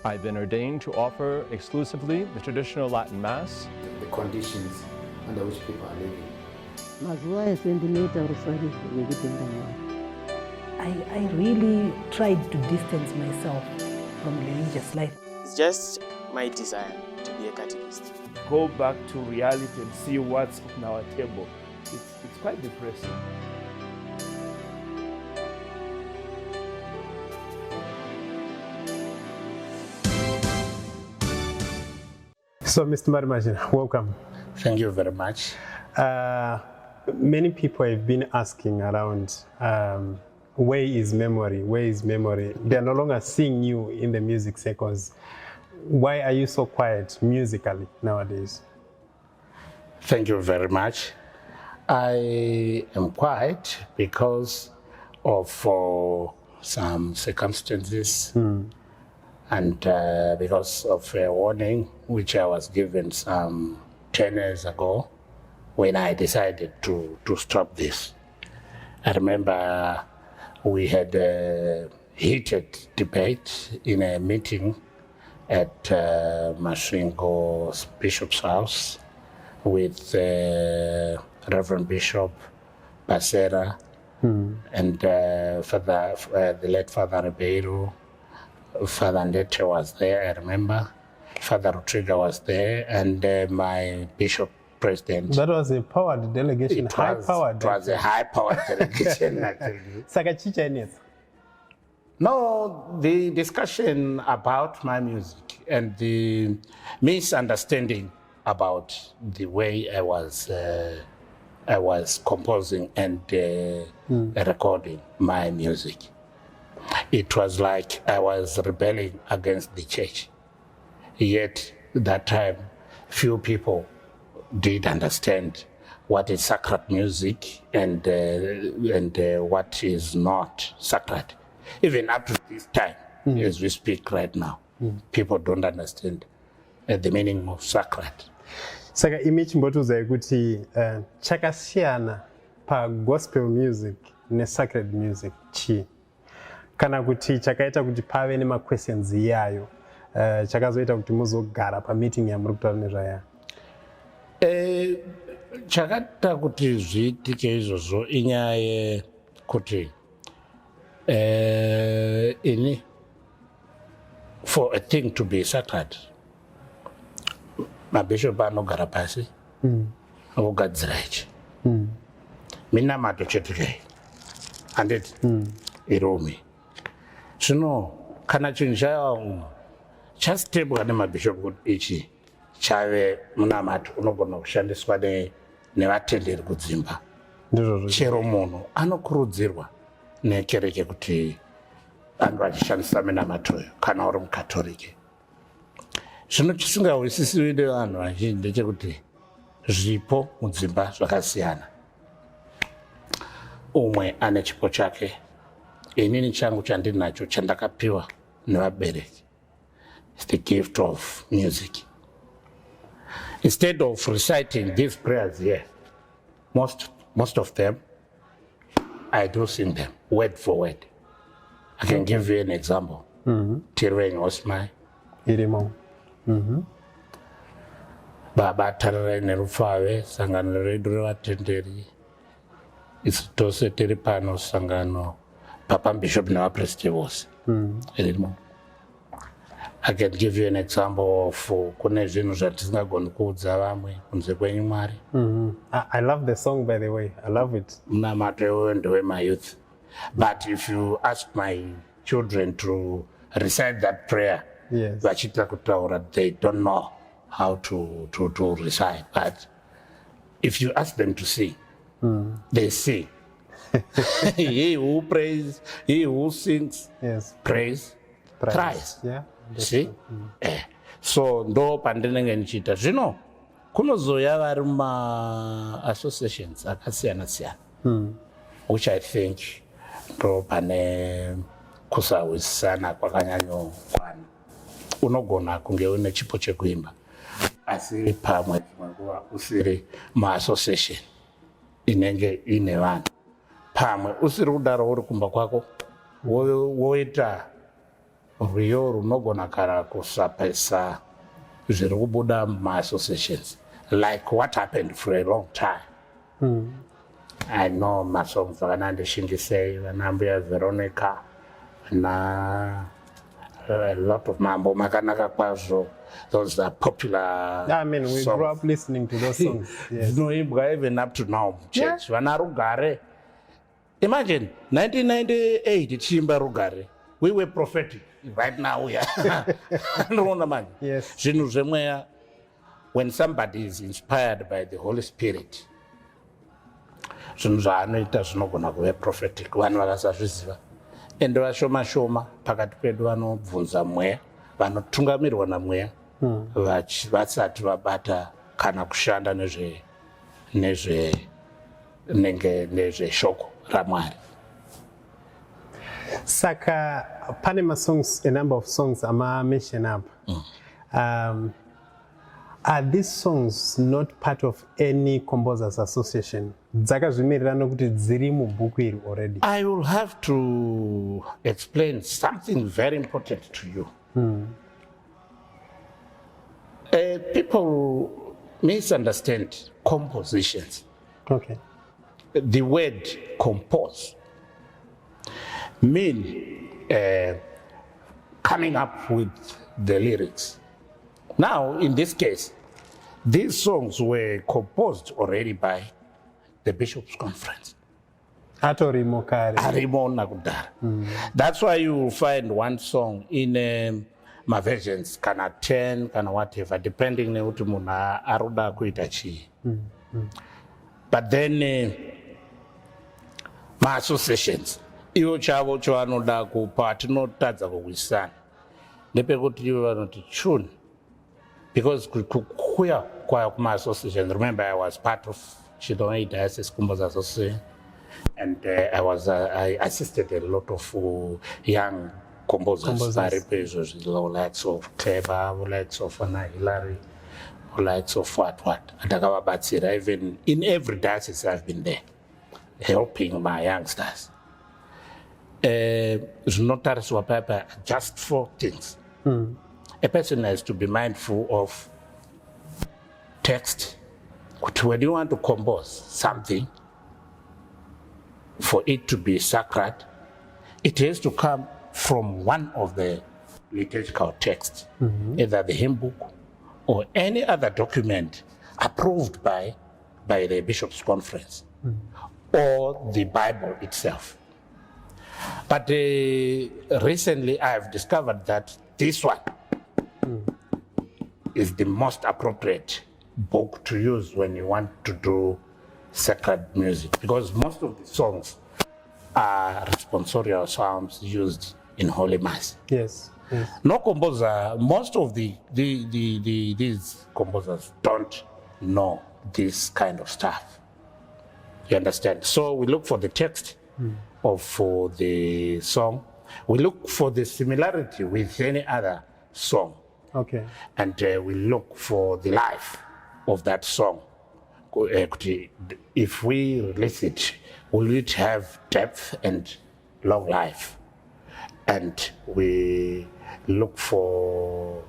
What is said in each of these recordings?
I've been ordained to offer exclusively the traditional Latin Mass. The conditions under which people are living. I really tried to distance myself from religious life. It's just my desire to be a catechist. Go back to reality and see what's on our table. It's quite depressing. So, Mr. Marimazhira, welcome. Thank you very much. Many people have been asking around, where is memory? Where is memory? They are no longer seeing you in the music circles. Why are you so quiet musically nowadays? Thank you very much. I am quiet because of some circumstances and because of a warning which I was given some 10 years ago when I decided to stop this. I remember we had a heated debate in a meeting at Masvingo's Bishop's house with Reverend Bishop Basera and the late Father Ribeiro. Father Ndete was there, I remember. Father Rodrigo was there, and my bishop president. That was a powered delegation, high-powered. It was a high-powered delegation, actually. No, the discussion about my music and the misunderstanding about the way I was composing and recording my music. It was like I was rebelling against the church. Yet, that time, few people did understand what is sacred music and what is not sacred. Even up to this time, as we speak right now, people don't understand the meaning of sacred. Saka image mbotuza ikuti chakasiyana pa gospel music ne sacred music chi. Kana kuti chakaita kuti pave nema questions yayo chakazoita kuti muzogara pa meeting ya muri kutaura nezvaya. Chakaita kuti zviitike izvozvo inyaya kuti ini for a thing to be sacred mabishop anogara pasi ogadzira ichi minamato chetu chai handiti irome zvino kana chinhu chastebwa nemabishop kuti ichi chave munamato unogona kushandiswa nevatenderi kudzimba chero munhu anokurudzirwa nekereke kuti ange achishandisa minamatoyo kana uri mukatolike. Zvino chisingawisisiwi nevanhu vazhinji ndechekuti zvipo mudzimba zvakasiyana. Umwe ane chipo chake, inini changu chandinacho chandakapiwa nevabereki. It's the gift of music. Instead of reciting these prayers here, most of them, I do sing them word for word. I can give you an example. Tirweni Osmai. Irimo. Baba tarare nerufave sangano redu revatenderi. Isitose tiri pano sangano Papa Bishop nevapresti vose. Irimo. I can give you an example of kune zvinhu zvatisingagoni kuudza vamwe kunze kwenyu Mwari. I love the song, by the way. I love it. Munamato ndewe my youth. But if you ask my children to recite that prayer, yes, vachita kutaura, they don't know how to recite. But if you ask them to sing, they sing. He who prays, he who sings, yes, prays, cries. Yeah. See? So ndo pandinenge nichita zvino kunozoya vari associations akasiyana siyana, which I think ndo pane kusawisana kwakanyanyokwana. Unogona kunge une chipo chekuimba asi pamwe nguva usiri maassociation inenge ine vanhu, pamwe usiri kudaro uri kumba kwako woita rwiyo runogona kana kusapesa zviri kubuda mumaassociations, like what happened for a long time. I know masongs akanandishingisei vanambuya Veronica na a lot of mambo makanaka kwazvo. Those are popular we songs. grew up listening to those songs. Yes. Zvinoimbwa even up to now church. Vana Rugare. Imagine 1998 tichiimba Rugare. We were prophetic. Right now we are. Yes. Zvinhu zvemweya, when somebody is inspired by the Holy Spirit, zvinhu zvaanoita zvinogona kuve prophetic. Vanhu vakasazviziva. Ende vashoma pakati pedu vanobvunza mweya, vanotungamirirwa namweya, vasati vabata kana kushanda nezveshoko raMwari. Saka pane songs, a number of songs mentioned up. Are these songs not part of any composers association? Dzakazvimirira kuti dziri mubhuku iri already. I will have to explain something very important to you. People misunderstand compositions. Okay. The word compose mean coming up with the lyrics. Now, in this case, these songs were composed already by the Bishops' Conference. Arimo nakudara. That's why you will find one song in my versions, kana 10, kana whatever, depending on what munhu aroda kuita chii. But then my associations, ivo chavo chavanoda kupa tinotadza kuwisana ndepekuti ivo vanoti tune, because kukuya kwayo kuma-associations. Remember, I was part of Chidonai Diocese Composers Association, and I assisted a lot of young composers. Likes of Kleber, likes of Anna Hillary, likes of what. Even in every diocese I've been there, helping my youngsters. Zvinotariswa papa just 4 things. A person has to be mindful of text. When you want to compose something, for it to be sacred, it has to come from one of the liturgical texts, either the hymn book or any other document approved by the Bishops' Conference, or the Bible itself. But recently I have discovered that this one is the most appropriate book to use when you want to do sacred music, because most of the songs are responsorial psalms used in Holy Mass. Yes. No composer, most of these composers don't know this kind of stuff. You understand? So we look for the text for the song. We look for the similarity with any other song. Okay. And we look for the life of that song. If we release it, will it have depth and long life? And we look for,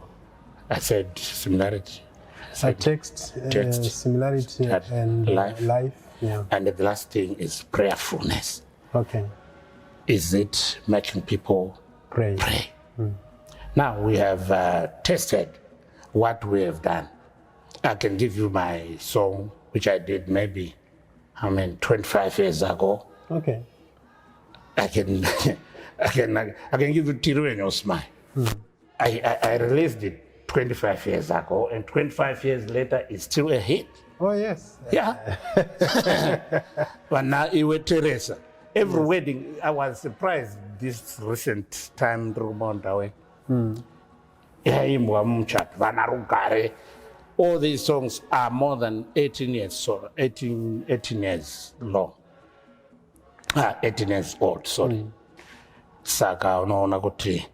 I said, similarity. Text, similarity, and life. Yeah. And the last thing is prayerfulness. Okay. Is it making people pray? Now we have tested what we have done. I can give you my song, which I did maybe, 25 years ago. Okay. I can give you Tiru and Your Smile. I released it 25 years ago, and 25 years later, it's still a hit. Oh, yes. Yeah. But now, Iwe Teresa. Every wedding, I was surprised this recent time, all these songs are more than 18 years, so 18 years long. 18 years old, sorry. Saka unaona kuti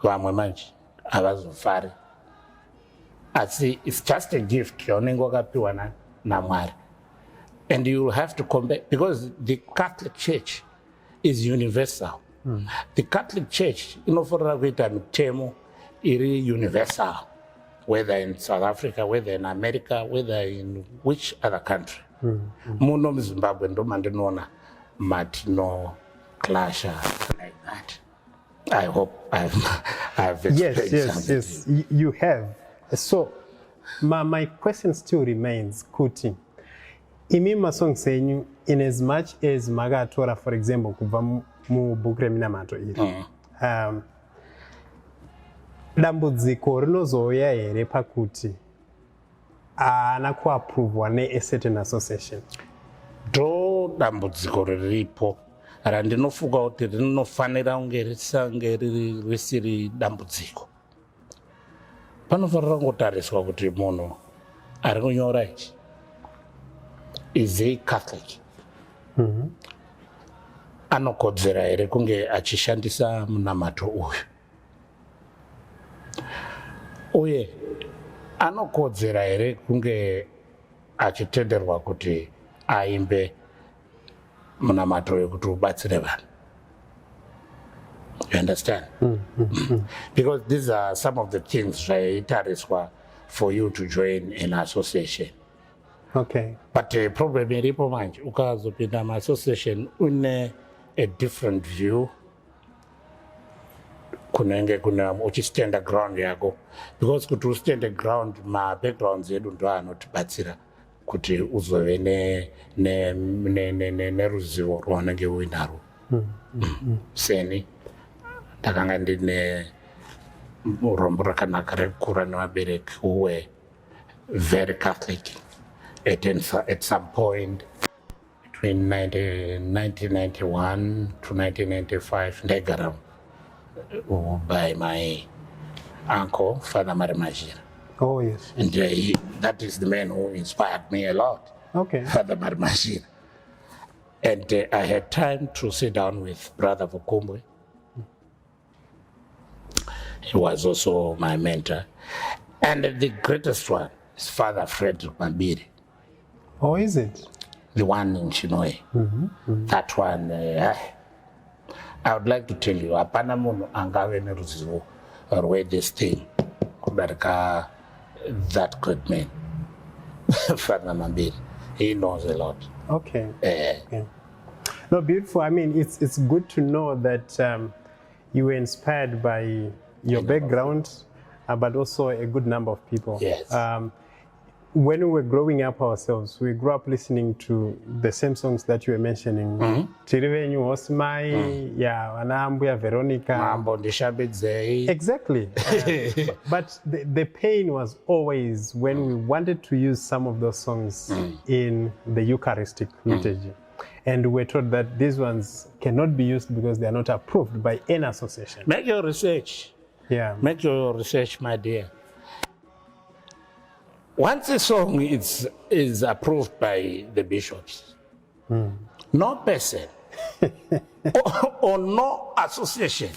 vamwe manje havazofari. Asi it's just a gift yaunenge wakapiwa naMwari. And you will have to compare, because the Catholic Church is universal. The Catholic Church inofanira kuita mitemo iri universal, whether in South Africa, whether in America, whether in which other country. Muno muZimbabwe ndo mandinoona matino clasha like that. I hope I've explained something. Yes, you have. So, my question still remains, kuti, imi masongs enyu, in as much as magatora, for example, kubva mu book reminamato iri, dambudziko rinozouya here pakuti haana kuappruvwa ne a certain association? Ndo dambudziko riripo randinofunga kuti rinofanira kunge risiri dambudziko. Panofanira kungotariswa kuti munhu ari kunyora ichi is a Catholic. Anokodzera here kunge achishandisa munamato uyu. Uye anokodzera here kunge achitenderwa kuti aimbe munamato wekuti ubatsire vanhu. You understand? Because these are some of the things zvaitariswa for you to join an association. Okay. But problem iripo manje ukazopinda ma-association une a different view kunenge kuna uchistanda ground yako, because kuti ustande ground ma-backgrounds edu ndo anotibatsira kuti uzove neruzivo rwaunenge uinarwo. Seni ndakanga ndine urombo rakanaka rekukura nevabereki who were very Catholic at some point between 1991 to 1995 ndaigara by my uncle, Father Marimazhira. Oh, yes. And that is the man who inspired me a lot. Okay. Father Marimazhira. And I had time to sit down with Brother Vukumbwe. He was also my mentor. And the greatest one is Father Frederick Mabiri. Oh, is it? The one in Chinoe. That one, I would like to tell you, apana munhu angave neruzivo rwe this thing kudarika that great man. Father Mabiri. He knows a lot. Okay. Okay. No, beautiful. I mean, it's good to know that you were inspired by your background, but also a good number of people. Yes. When we were growing up ourselves, we grew up listening to the same songs that you were mentioning. Chirivenyu Osmai, yeah, Anambuya Veronica. Mambo Ndishabedzei. Exactly. But the pain was always when we wanted to use some of those songs in the Eucharistic liturgy. And we're told that these ones cannot be used because they are not approved by any association. Make your research. Yeah. Make your research, my dear. Once a song is approved by the bishops, no person or no association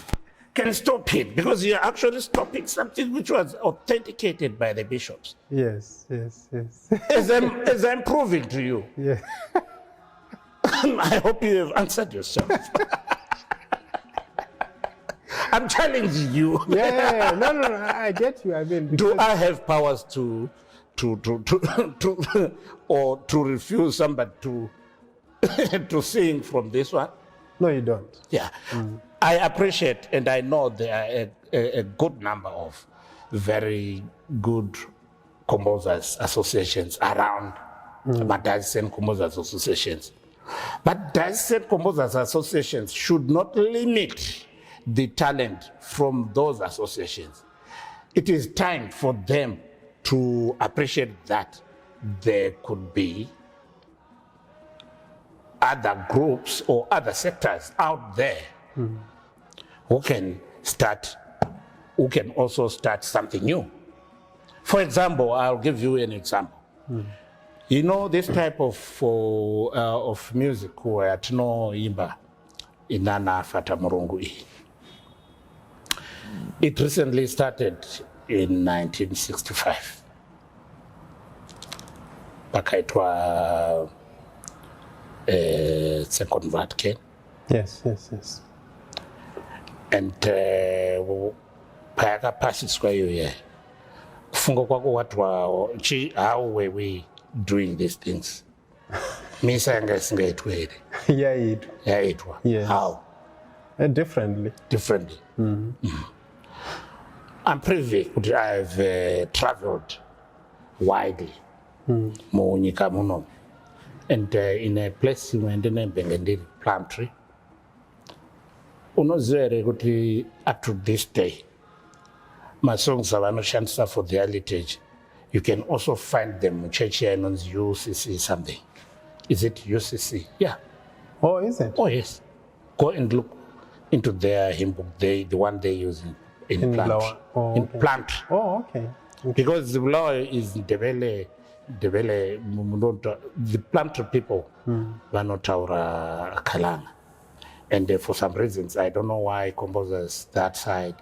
can stop it, because you're actually stopping something which was authenticated by the bishops. Yes, yes, yes. As I'm proving to you. Yeah. I hope you have answered yourself. I'm challenging you. Yeah, no, I get you. I mean, do I have powers to or to refuse somebody to sing from this one? No, you don't. Yeah. I appreciate, and I know there are a good number of very good composers associations around, diocesan composers associations. But diocesan composers associations should not limit the talent from those associations. It is time for them to appreciate that there could be other groups or other sectors out there who can also start something new. For example, I'll give you an example. You know, this type of music where tino imba inana fata murungu. It recently started in 1965. Pakaitwa Second Vatican. Yes, yes, yes. and payakapasiswa iyoyo kufunga kwako watwawo how were we doing these things? Misa yanga isingaitwa here. Yaitwa. Yes. How? Differently. I'm privy that I've traveled widely munyika muno, and in a place ndinembenge plum tree. Unozere kuti up to this day my songs avanoshandisa for their liturgy, you can also find them in church here in UCC something. Is it UCC? Yeah. Oh, is it? Oh, yes. Go and look into their hymn book, the one they use in plant. Lower. Oh, in okay. plant. Oh, okay. Because the law is the plant people vanotaura kalanga. And for some reasons, I don't know why composers that side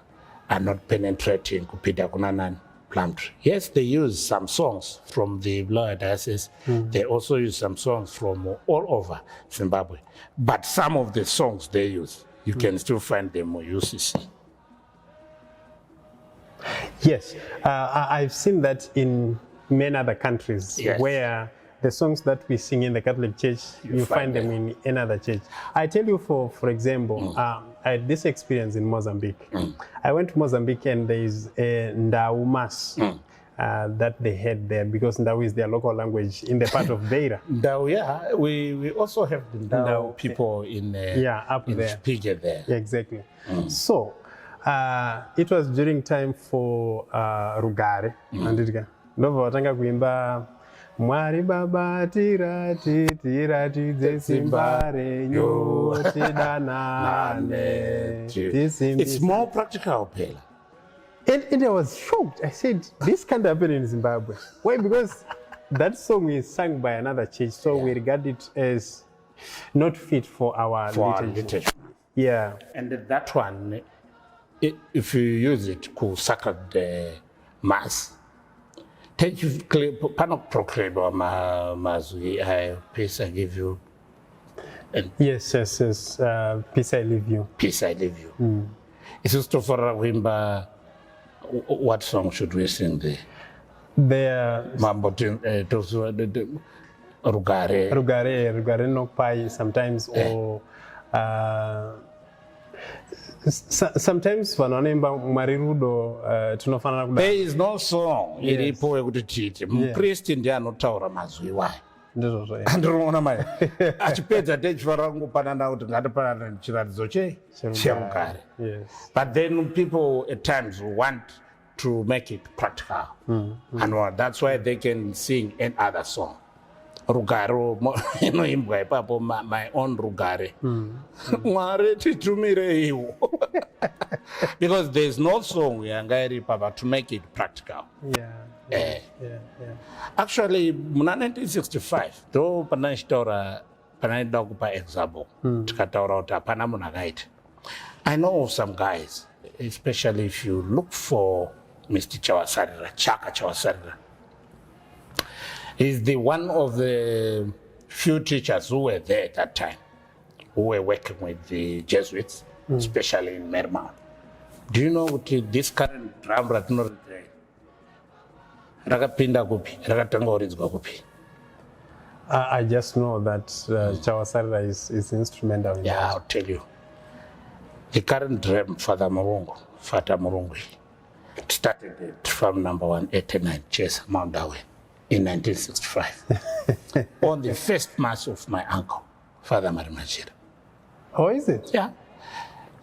are not penetrating kupita kunanan plant. Yes, they use some songs from the Lower Diocese. They also use some songs from all over Zimbabwe. But some of the songs they use, you can still find them on UCC. Yes, I've seen that in many other countries where the songs that we sing in the Catholic Church, you find them in another church. I tell you, for example, I had this experience in Mozambique. I went to Mozambique and there is a Ndau Mass that they had there, because Ndau is their local language in the part of Beira. Ndau, yeah. We also have the Ndau people in up in there. Spige there. Yeah, exactly. So it was during time for Rugare. Ndobva watanga kuimba Mwari baba tirati simba renyu tidanane. It's more practical, Pela. And I was shocked. I said, this can't happen in Zimbabwe. Why? Because that song is sung by another church, so we regard it as not fit for our liturgy. Yeah. And that one, if you use it to sacred mass, take you panok proclaim or mazui, peace I give you. And yes. Peace I leave you. Peace I leave you. It's just for Wimba. What song should we sing there? Rugare no pai sometimes, or sometimes vanonemba Marirudo tinofanira kuda. There is no song iripo yekuti titi mupristi ndiye anotaura mazwi wayo. Andinoona mai achipedza techifanira kungopanana kuti ngatipanane chiratidzo chemugare. But then people at times want to make it practical, and that's why they can sing another song. Rugare inoimbwa ipapo, my own Rugare. Mwari titumire iwo. Because there's no song yangairi papa to make it practical. Actually, in 1965, though panachitaura panaida example, tikataura kuti hapana munhu akaita. I know some guys, especially if you look for Mr. Chaka Chawasarira. He's the one of the few teachers who were there at that time, who were working with the Jesuits, especially in Merma. Do you know what this current drum ratino rakapinda kupi, rakatanga oridzwa kupi? I just know that Chawasarira is instrumental in that. I'll tell you. The current drum, Father Murungu, started it from number 189, Chase Mount Darwin, in 1965. On the first mass of my uncle, Father Marimazhira. Oh, is it? Yeah.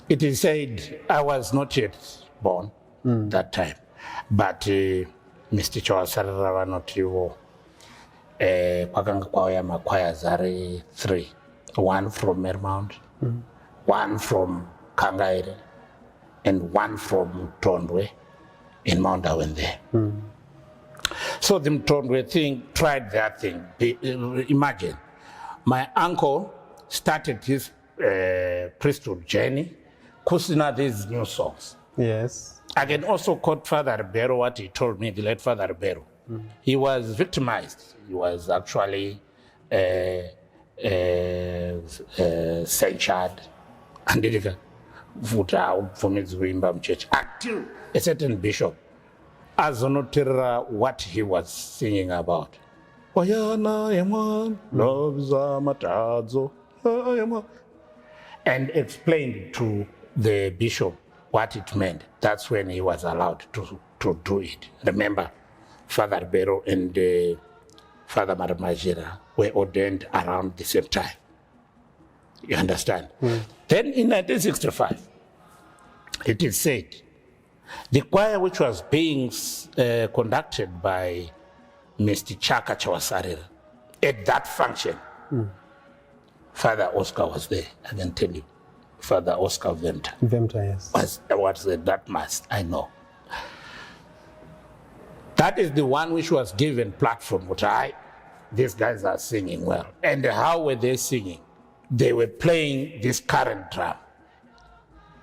It is said I was not yet born that time, but Mr. Chawasarira was not you. Kwakanga kwauya makwayas are 3. One from Mermount, one from Kangaire, and one from Tondwe in Mount Darwin there. So the Tondwe thing tried that thing. Imagine, my uncle started his priesthood journey, kusina these new songs. Yes. I can also quote Father Ribeiro, what he told me, the late Father Ribeiro. He was victimized. He was actually censured and church until a certain bishop azonoterera what he was singing about. And explained to the bishop what it meant. That's when he was allowed to do it. Remember, Father Bero and Father Marimazhira were ordained around the same time. You understand? Then in 1965, it is said, the choir which was being conducted by Mr. Chaka Chawasarira, at that function, Father Oscar was there, I can tell you. Father Oscar Vemta. Vemta, yes. Was that must, I know. That is the one which was given platform, which these guys are singing well. And how were they singing? They were playing this current drum.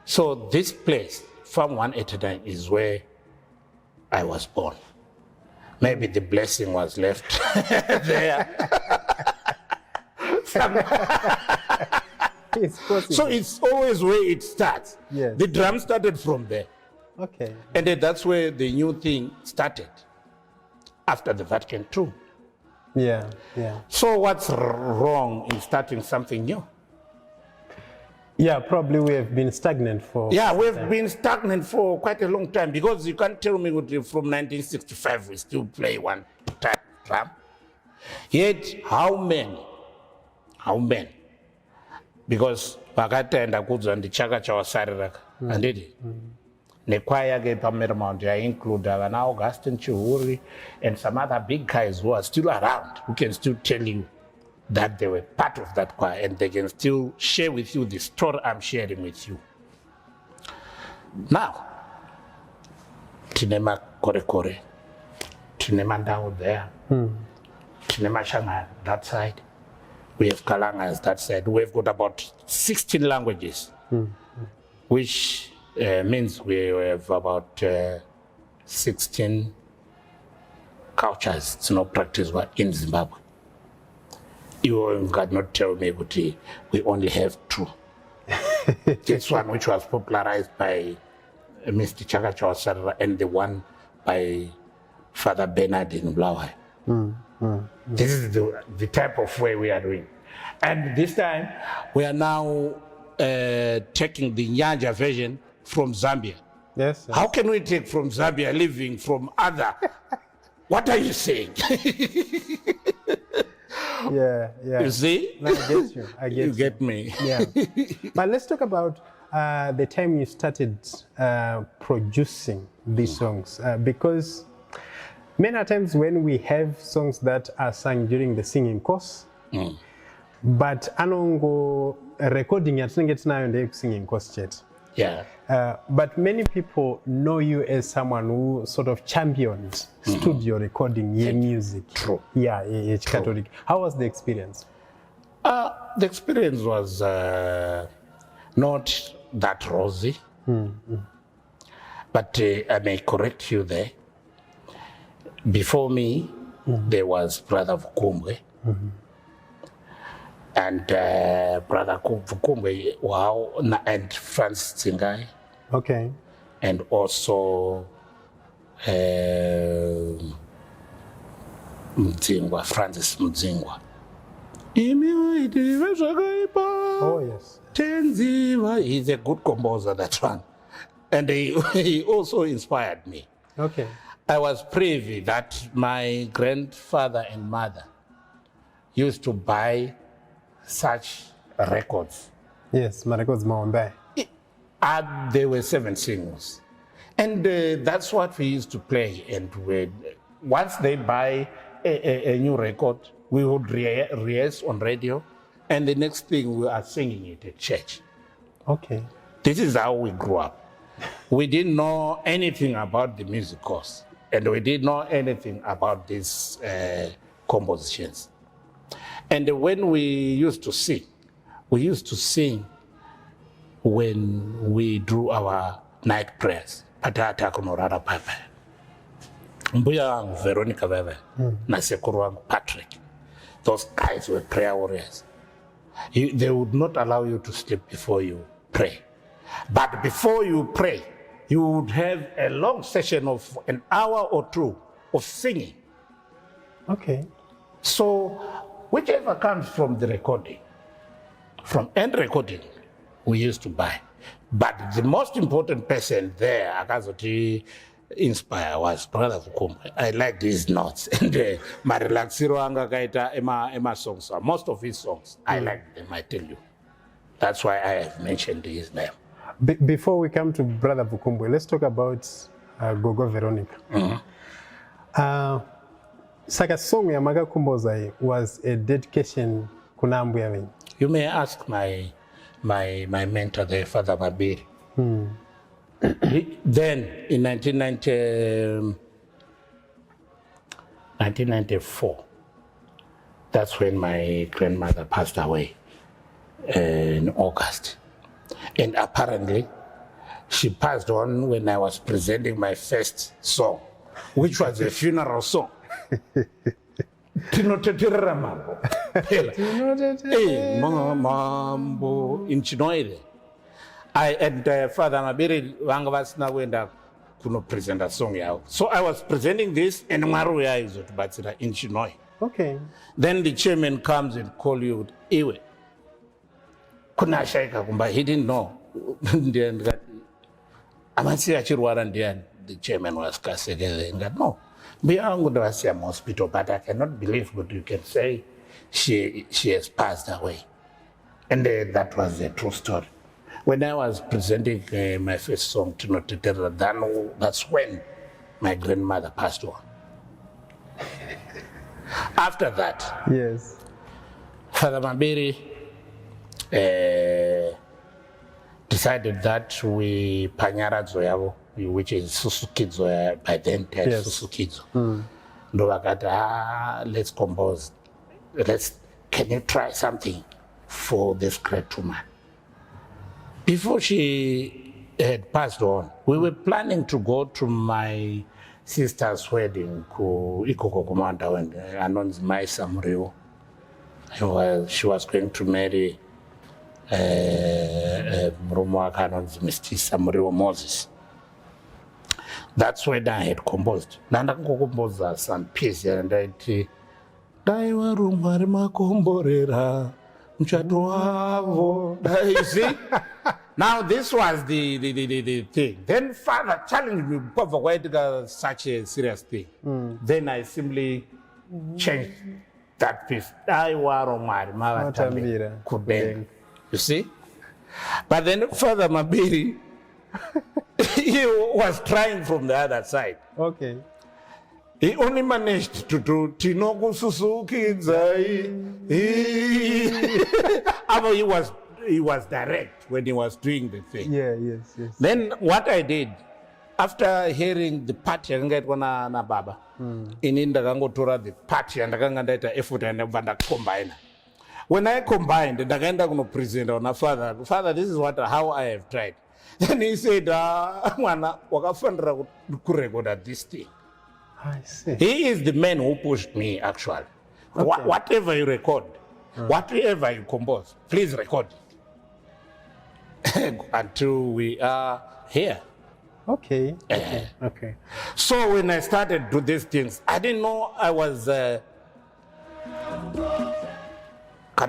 So this place, Farm 189, is where I was born. Maybe the blessing was left there. It's possible. So it's always where it starts. Yes. The drum started from there. Okay. And then that's where the new thing started after the Vatican II. Yeah. So what's wrong in starting something new? Yeah, probably we have been stagnant for... Yeah, we've been stagnant for quite a long time, because you can't tell me from 1965 we still play one type drum. Yet, how many? Because pakataenda kudzwa ndichaka chawasarira anditi nekwaya ke paMarimount include vana Augustine Chihuri and some other big guys who are still around, who can still tell you that they were part of that choir, and they can still share with you the story I'm sharing with you. Now, tinema kore, tinema ndau there, tinema Shanghai that side, we have Kalangas that side. We've got about 16 languages, which means we have about 16 cultures. It's not practiced in Zimbabwe. You cannot tell me that we only have 2. This one which was popularized by Mr. Chaka Chawasarira and the one by Father Bernard in Blaawai. This is the type of way we are doing. And this time, we are now taking the Nyanja version from Zambia. Yes. How can we take from Zambia living from other? What are you saying? Yeah. You see? No, I get you. You get me. Yeah. But let's talk about the time you started producing these songs. Because many times when we have songs that are sung during the singing course, but anongo recording yatinenge tinayo ndeye singing course chete. Yeah. But many people know you as someone who sort of championed studio recording music. True. Yeah, Catholic. How was the experience? The experience was not that rosy. But I may correct you there. Before me, there was Brother Vukumbwe. And Brother Vukumbwe, and Francis Tsingai. Okay. And also Francis Mdzingwa. Oh, yes. He's a good composer, that one. And he also inspired me. Okay. I was privy that my grandfather and mother used to buy such records. Yes, my records Mawambe. And there were 7 singers. And that's what we used to play. And once they buy a new record, we would rehearse on radio. And the next thing, we are singing it at church. Okay. This is how we grew up. We didn't know anything about the music course. And we didn't know anything about these compositions. And when we used to sing when we drew our night prayers. Patata kunorara papa. Mbuya wangu Veronica Veve na sekuru wangu Patrick. Those guys were prayer warriors. They would not allow you to sleep before you pray. But before you pray, you would have a long session of an hour or two of singing. Okay. So whichever comes from the recording, from end recording, we used to buy. But the most important person there, Akazoti inspire, was Brother Vukumbe. I like these notes. And Marimazhira anga kaita ema songs. Most of his songs, I like them, I tell you. That's why I have mentioned his name. Before we come to Brother Vukumbe, let's talk about Gogo Veronica. Saka song ya Magakumboza was a dedication kuna mbuya wenye. You may ask my mentor, the Father Mabiri. Then in 1994, that's when my grandmother passed away in August. And apparently, she passed on when I was presenting my first song, which was a funeral song. Tinoteterera mambo. Mambo in Chinoire. I and Father Mabiri vanga vasina kuenda kuno present a song yao. So I was presenting this and Maru ya izo tubatsira in Chinoy. Okay. Then the chairman comes and call you iwe. Kuna shaika kumba, he didn't know. Amasi achirwara ndiani. The chairman was kasegele and no. I'm going to see a hospital, but I cannot believe what you can say. She has passed away. And that was the true story. When I was presenting my first song, that's when my grandmother passed on. After that, yes, Father Mabiri decided that we Panyara Zoyavo, which is Susukizo by then, yes. Susukizo. Let's compose. Can you try something for this great woman? Before she had passed on, we were planning to go to my sister's wedding, Ikoko Komanda, when announced my Samurio. She was going to marry Mrumoaka announced Mr. Samurio Moses. That's when I had composed. Nanda composed some piece and I said, Daiwa rumari makomborera, mchatuavo. You see? Now this was the thing. Then Father challenged me for why such a serious thing. Then I simply changed that piece. Daiwa rumari makomborera kubeng. You see? But then Father Mabiri, he was trying from the other side. Okay. He only managed to do Tinoku Suzuki Zai. He was direct when he was doing the thing. Yeah, yes. Then what I did, after hearing the part na baba, in Indagangotura the part and the effort and the combine. When I combined, the Ganda going to present on a father, this is how I have tried. Then he said, at this thing. I see. He is the man who pushed me, actually. Okay. Whatever you record, whatever you compose, please record it until we are here. Okay. Okay. So when I started to do these things, I didn't know I was... I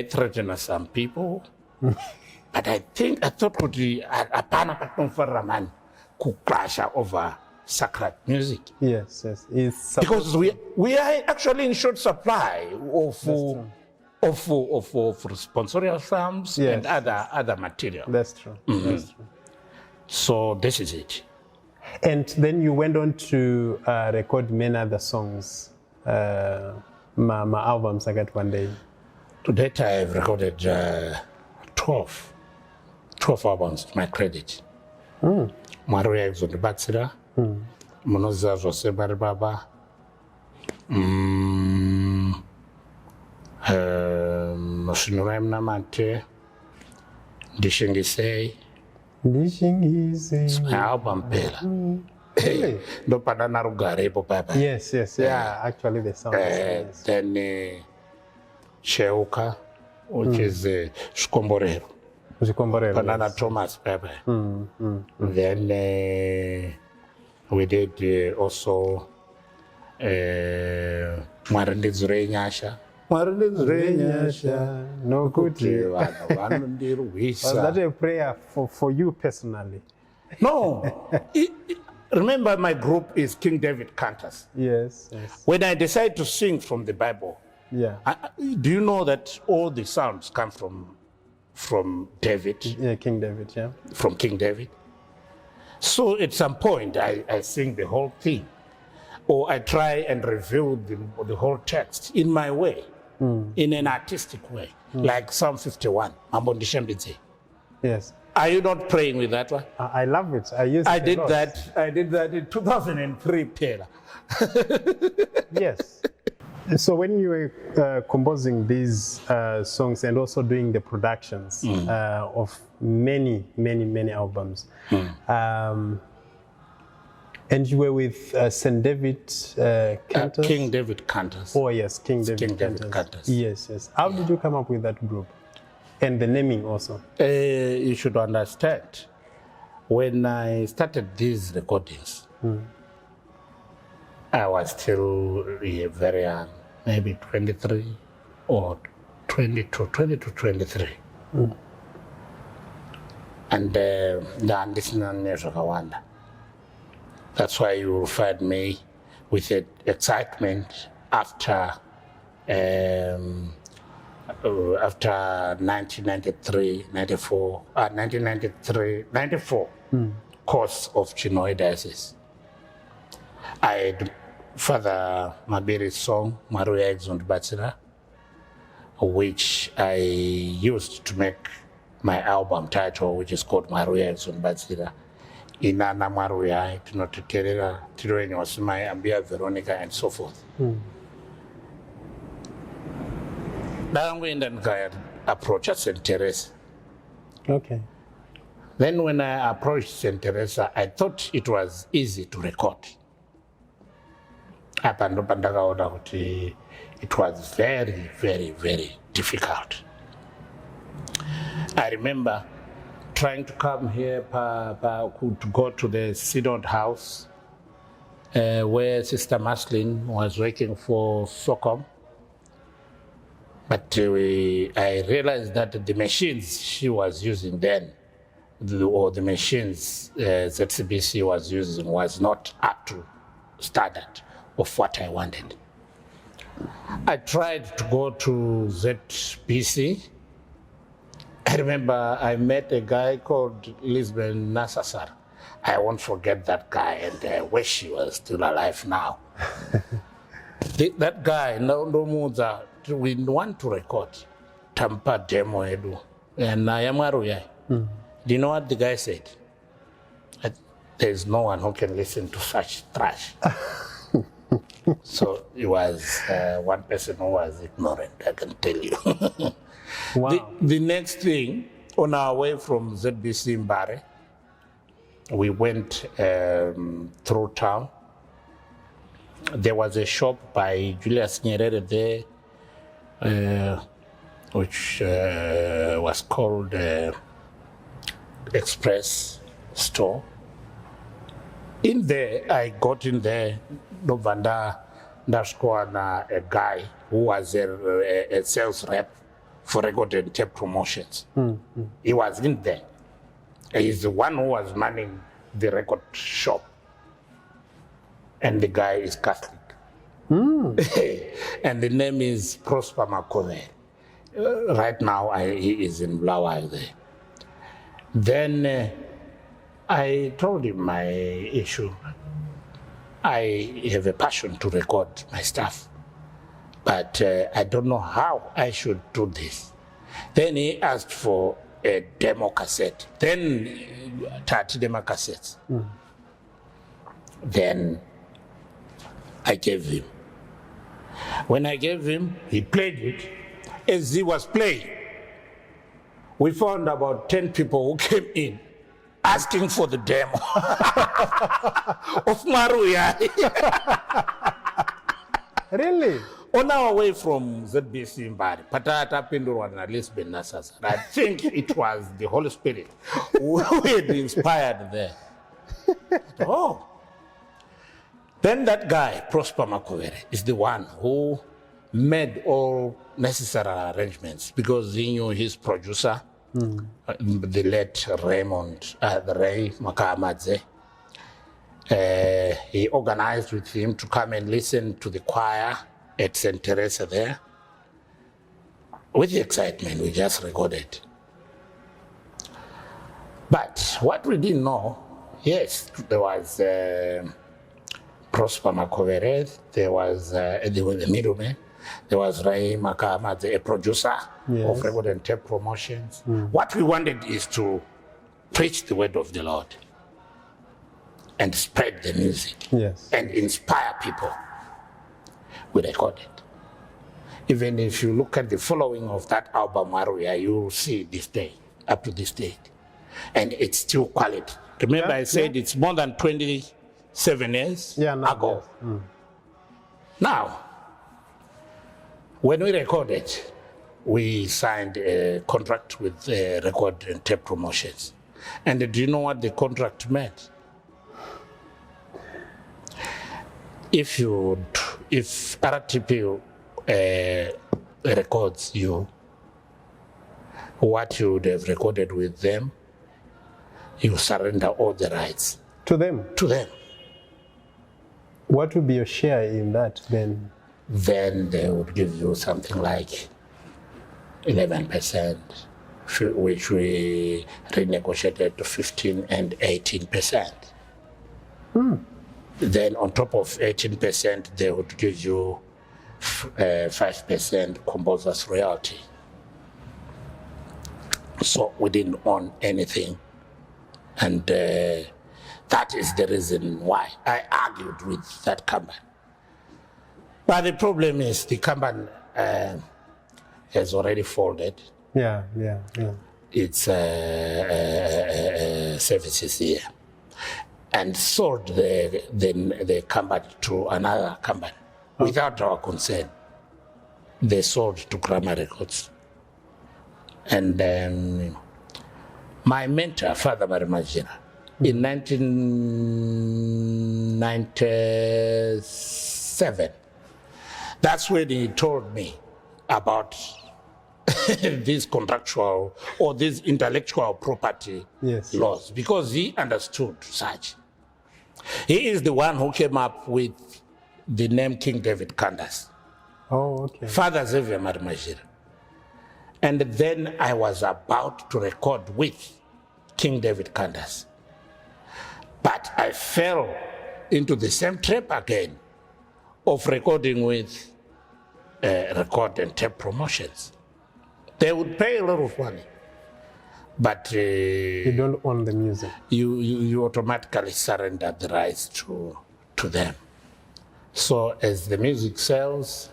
threatened some people, but I thought would be a panapatong for Raman who clash over sacred music. Yes. Because we are actually in short supply of sponsorial films and other material. That's true. That's true. So this is it. And then you went on to record many other songs. My albums I got one day. To date, I have recorded 12 albums to my credit. Maria is on the Batsira, Monoza Jose Baribaba, Noshinuraim Namante, Dishingisei. My album Pela. No Padanarugare, Papa. Yes. Yeah, actually the song. Then Sheuka, which is Shkomborero. Banana Thomas Pepe. Then we did also Marimazhira. Was that a prayer for you personally? No. Remember, my group is King David Cantors. Yes. When I decide to sing from the Bible, Yeah. do you know that all the sounds come from David? Yeah, King David, yeah. From King David. So at some point, I sing the whole thing, or I try and reveal the whole text in my way, in an artistic way, like Psalm 51. Yes. Are you not praying with that one? I love it. I did that. I did that in 2003, Taylor. Yes. So when you were composing these songs and also doing the productions of many albums, and you were with St. David Cantors? King David Cantors. Oh yes, King David Cantors. Yes. How did you come up with that group? And the naming also? You should understand, when I started these recordings, I was still very young, maybe 23 or 22, 23. And I'm listening to Rwanda. That's why you will find me with excitement after 1993, 94 course of Chinoidiasis. I had Father Mabiri's song, Marimazhira, which I used to make my album title, which is called Marimazhira. Inana Maruya, Tinoterera, Tiroenyosmai, Ambia Veronica, and so forth. Then we approached St. Teresa. Okay. Then when I approached St. Teresa, I thought it was easy to record. It was very, very, very difficult. I remember trying to come here to go to the Synod House where Sister Maslin was working for SOCOM. But I realized that the machines she was using then, or the machines ZCBC was using, was not up to standard of what I wanted. I tried to go to ZBC. I remember I met a guy called Lisbon Nassasar. I won't forget that guy, and I wish he was still alive now. That guy, we want to record Tampa demo edu, and I am Aruya. Do you know what the guy said? There's no one who can listen to such trash. So it was one person who was ignorant, I can tell you. Wow. The next thing, on our way from ZBC Mbare, we went through town. There was a shop by Julius Nyerere there, which was called Express Store. In there, I got in there, Novanda Ndashkwana, a guy who was a sales rep for record and tape promotions. He was in there. He's the one who was manning the record shop. And the guy is Catholic. And the name is Prosper Makove. Right now, he is in Blawa there. Then I told him my issue. I have a passion to record my stuff, but I don't know how I should do this. Then he asked for a demo cassette. Then 30 demo cassettes. Then I gave him. When I gave him, he played it. As he was playing, we found about 10 people who came in asking for the demo of Maruya. Really? On our way from ZBC Mbari, Patata Pendurwa and Lisbon Nasasa, I think it was the Holy Spirit who had inspired there. Oh. Then that guy, Prosper Makovere, is the one who made all necessary arrangements because he knew his producer, the late Ray Makamadze. He organized with him to come and listen to the choir at St. Teresa there. With the excitement, we just recorded. But what we didn't know, yes, there was Prosper Makovere, there was the middleman, there was Ray Makama, a producer of record and tape promotions. What we wanted is to preach the word of the Lord and spread the music and inspire people. We recorded. Even if you look at the following of that album, Maria, you will see this day, up to this date. And it's still quality. Remember I said it's more than 27 years ago. Now, when we recorded, we signed a contract with Record and Tape Promotions. And do you know what the contract meant? If RTP records you, what you would have recorded with them, you surrender all the rights. To them? To them. What would be your share in that then? Then they would give you something like 11%, which we renegotiated to 15 and 18%. Then on top of 18%, they would give you 5% composer's royalty. So we didn't own anything. And that is the reason why I argued with that company. But the problem is the company has already folded. Its services here. And sold the company to another company without our consent. They sold to Grammar Records. And then my mentor, Father Marimazhira, in 1997, that's when he told me about these contractual or these intellectual property laws, because he understood such. He is the one who came up with the name King David Cantors. Father Xavier Marimazhira. And then I was about to record with King David Cantors. But I fell into the same trap again of recording with Record and Tape Promotions. They would pay a lot of money. But you don't own the music. You automatically surrender the rights to them. So as the music sells,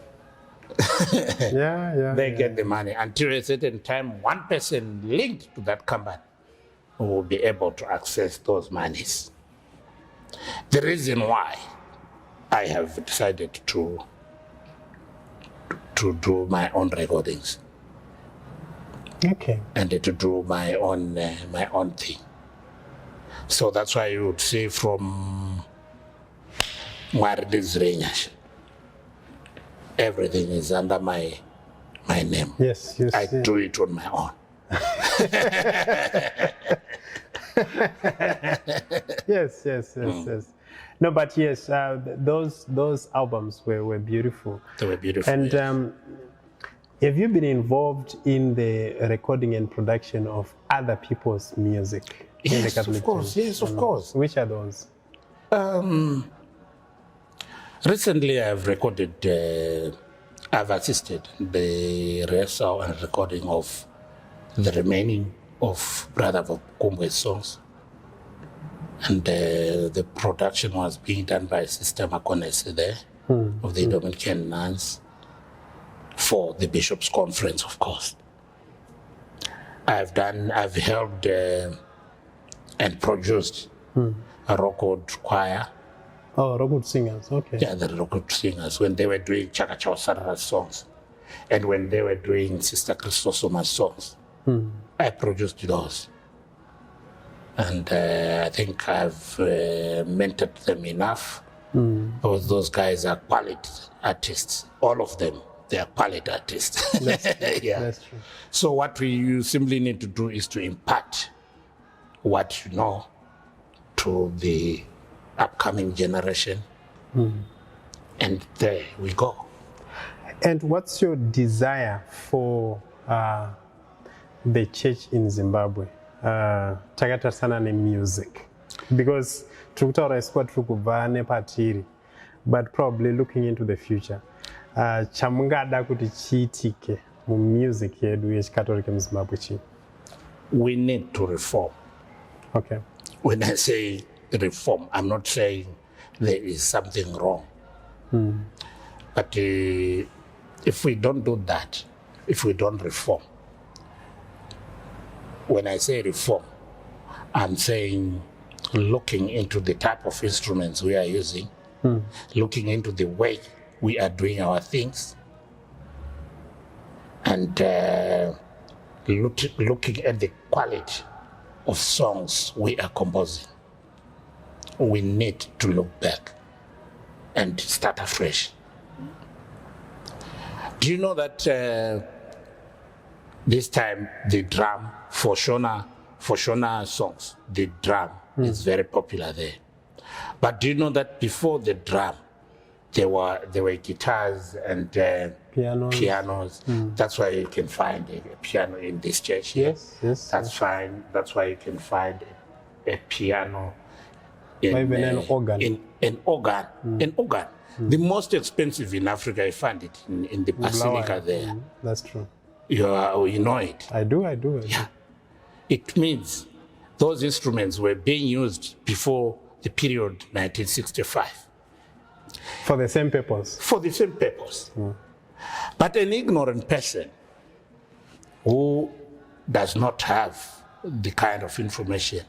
they get the money. Until a certain time, one person linked to that company will be able to access those monies. The reason why I have decided to do my own recordings. And to do my own thing. So that's why you would see from Modernizing, everything is under my name. I do it on my own. Yes. No, but yes, those albums were beautiful. They were beautiful. And have you been involved in the recording and production of other people's music in the Catholic Church? Yes, of course. Which are those? Recently, I've recorded, I've assisted the rehearsal and recording of the remaining of Brother Vokumwe's songs. And the production was being done by Sister Makonese there, of the Dominican nuns, for the Bishops' Conference, of course. I've helped and produced a record choir Oh, Rogut singers, okay. Yeah, the Rogut singers, when they were doing Chaka Chao Sarara's songs, and when they were doing Sister Christosoma's songs, I produced those. And I think I've mentored them enough, because those guys are quality artists. All of them, they are quality artists. That's true. Yeah. That's true. So what you simply need to do is to impart what you know to the upcoming generation. And there we go. And what's your desire for the church in Zimbabwe? Takata sana ne music. Because tukutaura isikuwa turi kubva nepatiri, but probably looking into the future. Chamungada kuti chiitike mu music yedu yechikatolika muZimbabwe chi? We need to reform. Okay. When I say reform, I'm not saying there is something wrong. But if we don't do that, if we don't reform, when I say reform, I'm saying looking into the type of instruments we are using, looking into the way we are doing our things, and looking at the quality of songs we are composing. We need to look back and start afresh. Do you know that this time the drum for Shona songs, the drum is very popular there. But do you know that before the drum, there were guitars and pianos. That's why you can find a piano in this church here. Yes. That's fine. That's why you can find a piano. Even an organ. An organ. The most expensive in Africa, I find it in the Basilica there. That's true. You know it. I do. Yeah. It means those instruments were being used before the period 1965. For the same purpose. For the same purpose. But an ignorant person who does not have the kind of information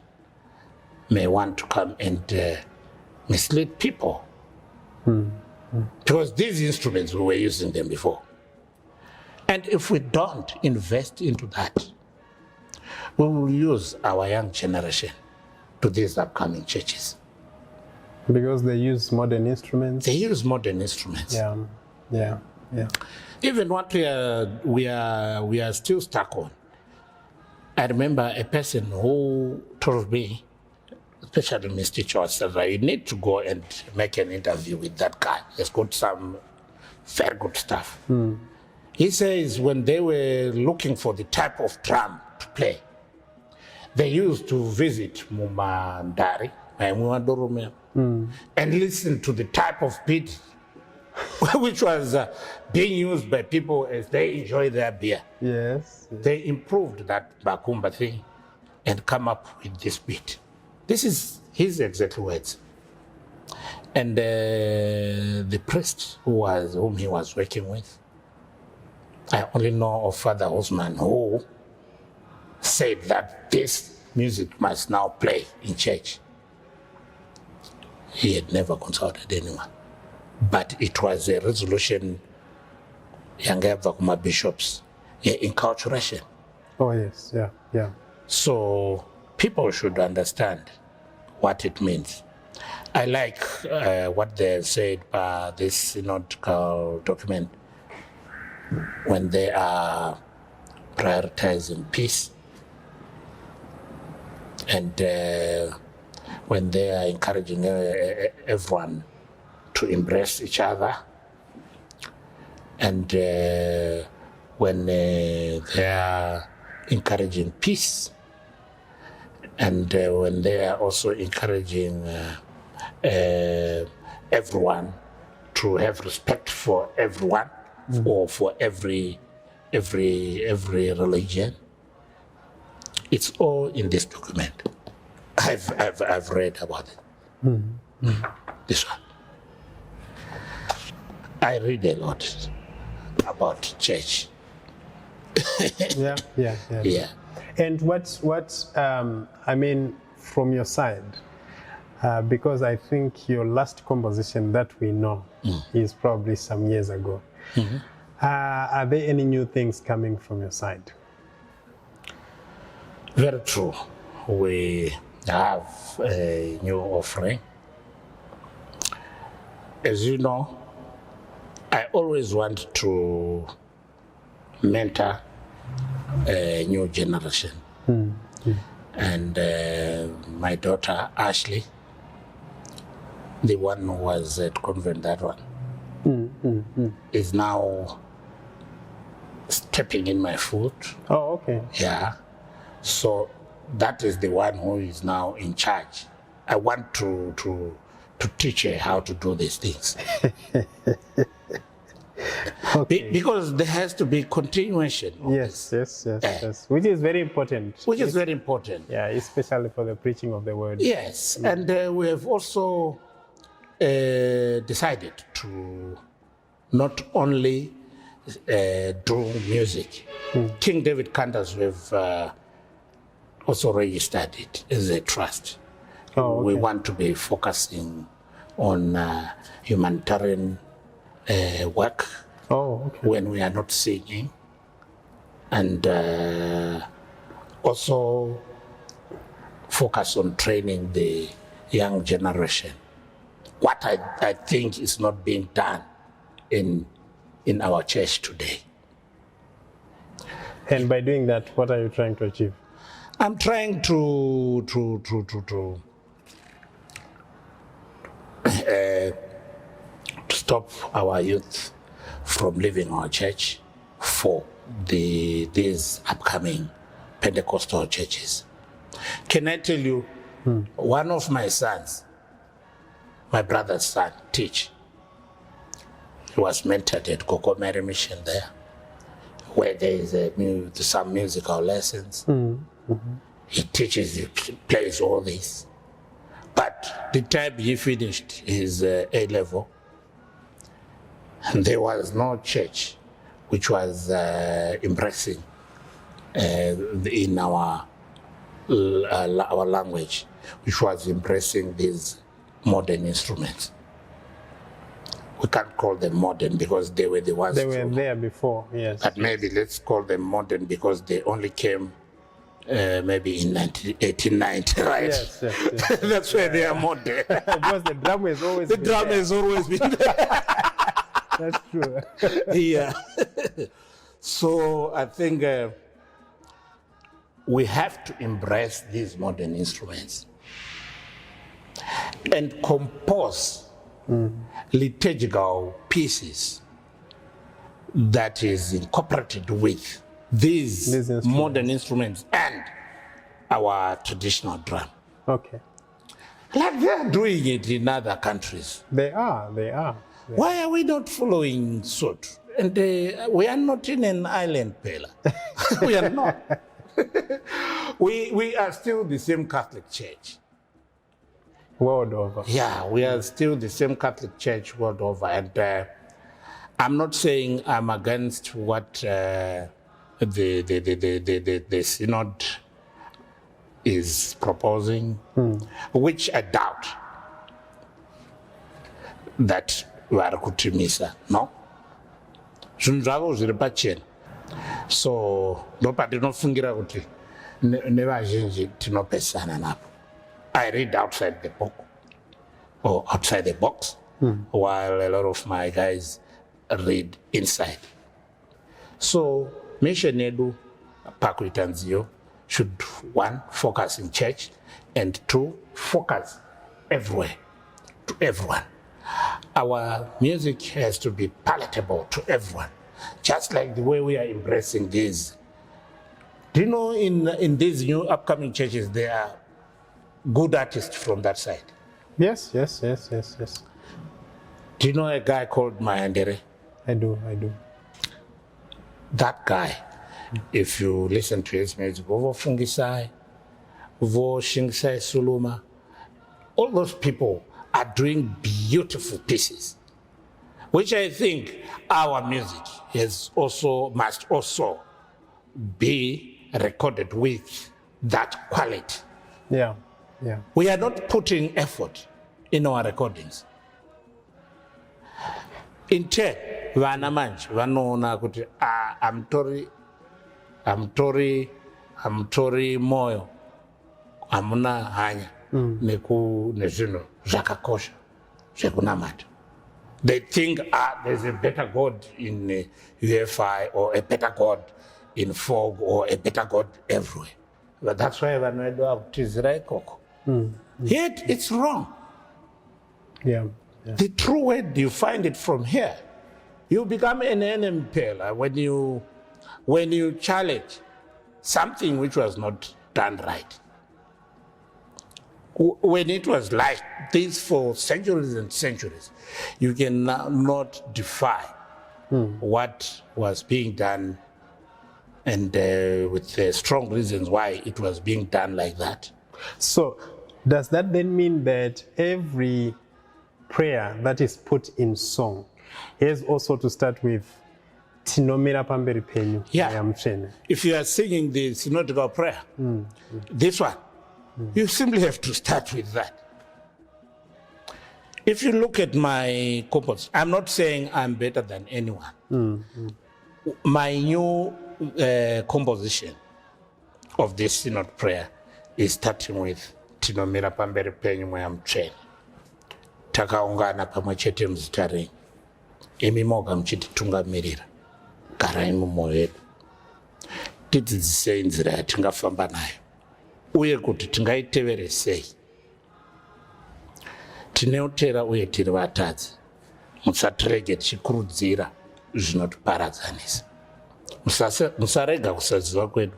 may want to come and mislead people. Because these instruments, we were using them before. And if we don't invest into that, we will use our young generation to these upcoming churches. Because they use modern instruments. They use modern instruments. Yeah. Even what we are still stuck on. I remember a person who told me, especially Mr. George, said, you need to go and make an interview with that guy. He's got some very good stuff. He says when they were looking for the type of drum to play, they used to visit Mumandari, and listen to the type of beat which was being used by people as they enjoy their beer. Yes. They improved that Bakumba thing and come up with this beat. This is his exact words. And the priest whom he was working with, I only know of Father Osman, who said that this music must now play in church. He had never consulted anyone. But it was a resolution, Yangeva bishops, enculturation. Oh, yes, yeah. So people should understand what it means. I like what they said by this synodical document when they are prioritizing peace and when they are encouraging everyone to embrace each other, and when they are encouraging peace, and when they are also encouraging everyone to have respect for everyone or for every religion. It's all in this document. I've read about it. This one. I read a lot about church. Yeah. And what I mean, from your side, Because I think your last composition that we know is probably some years ago. Are there any new things coming from your side? Very true. We have a new offering. As you know, I always want to mentor a new generation. And my daughter, Ashley, the one who was at convent, that one, is now stepping in my foot. Oh, okay. Yeah. So that is the one who is now in charge. I want to teach her how to do these things. Because there has to be continuation. Yes. Which is very important. Which is very important. Yeah, especially for the preaching of the word. Yes, and we have also decided to not only do music. King David Cantors, we've also registered it as a trust. Oh, okay. We want to be focusing on humanitarian work when we are not singing, and also focus on training the young generation. What I think is not being done in our church today. And by doing that, what are you trying to achieve? I'm trying to stop our youth from leaving our church for these upcoming Pentecostal churches. Can I tell you, one of my sons, my brother's son, Teach, he was mentored at Koko Mary Mission there, where there is some musical lessons. He teaches, he plays all this. But the time he finished his A-level, there was no church which was embracing in our language, which was embracing these modern instruments. We can't call them modern because they were the ones. They were there before, yes. But maybe let's call them modern because they only came maybe in 1890, right? Yes. That's where they are modern. Because the drum has always The been drum there. has always been there. That's true. Yeah. So I think we have to embrace these modern instruments and compose liturgical pieces that is incorporated with these modern instruments and our traditional drum. Okay. Like they are doing it in other countries. They are. Why are we not following suit? And we are not in an island, Pela. We are not. We are still the same Catholic Church. World over. Yeah, we are still the same Catholic Church world over. And I'm not saying I'm against what the synod is proposing, which I doubt that vari kuti misa, no? Zvinhu zvavo zviri pachena. So ndopandinofungira kuti nevazhinji tinopesana napo. I read outside the book or outside the box, while a lot of my guys read inside. So mission yedu pakuita nziyo should, one, focus in church, and two, focus everywhere, to everyone. Our music has to be palatable to everyone, just like the way we are embracing these. Do you know in these new upcoming churches, there are good artists from that side? Yes. Do you know a guy called Mayandere? I do. That guy, if you listen to his music, Vovo Fungisai, Vovo Shingisai Suluma, all those people are doing beautiful pieces, which I think our music must also be recorded with that quality. Yeah. Yeah. We are not putting effort in our recordings. In turn, vana manje vanoona kuti amtori moyo hamuna hanya nezvinhu zvakakosha zvekunamata. They think there's a better God in UFI or a better God in fog or a better God everywhere. But that's why vanhu vedu vakutizira ikoko. Yet it's wrong. Yeah. The true word, you find it from here. You become an enemy pillar when you challenge something which was not done right. When it was like this for centuries and centuries, you can now not defy what was being done, and with strong reasons why it was being done like that. So, does that then mean that every prayer that is put in song has also to start with Tinomira Pamberi Penyu? Yeah. If you are singing the synodical prayer, this one, you simply have to start with that. If you look at my composition, I'm not saying I'm better than anyone. My new composition of this synod prayer is starting with Tinomira Pamberi Penyu Mweyamutsvene. Takaungana pamwe chete muzita renyu. Imi moga muchititungamirira. Garai mumwoyo yedu. Tidzidzisei nzira yatingafamba nayo. Uye kuti tingaitevere sei. Tineutera uye tiri vatadzi. Musatirege tichikurudzira zvinotiparadzanisa. Musarega kusaziva kwedu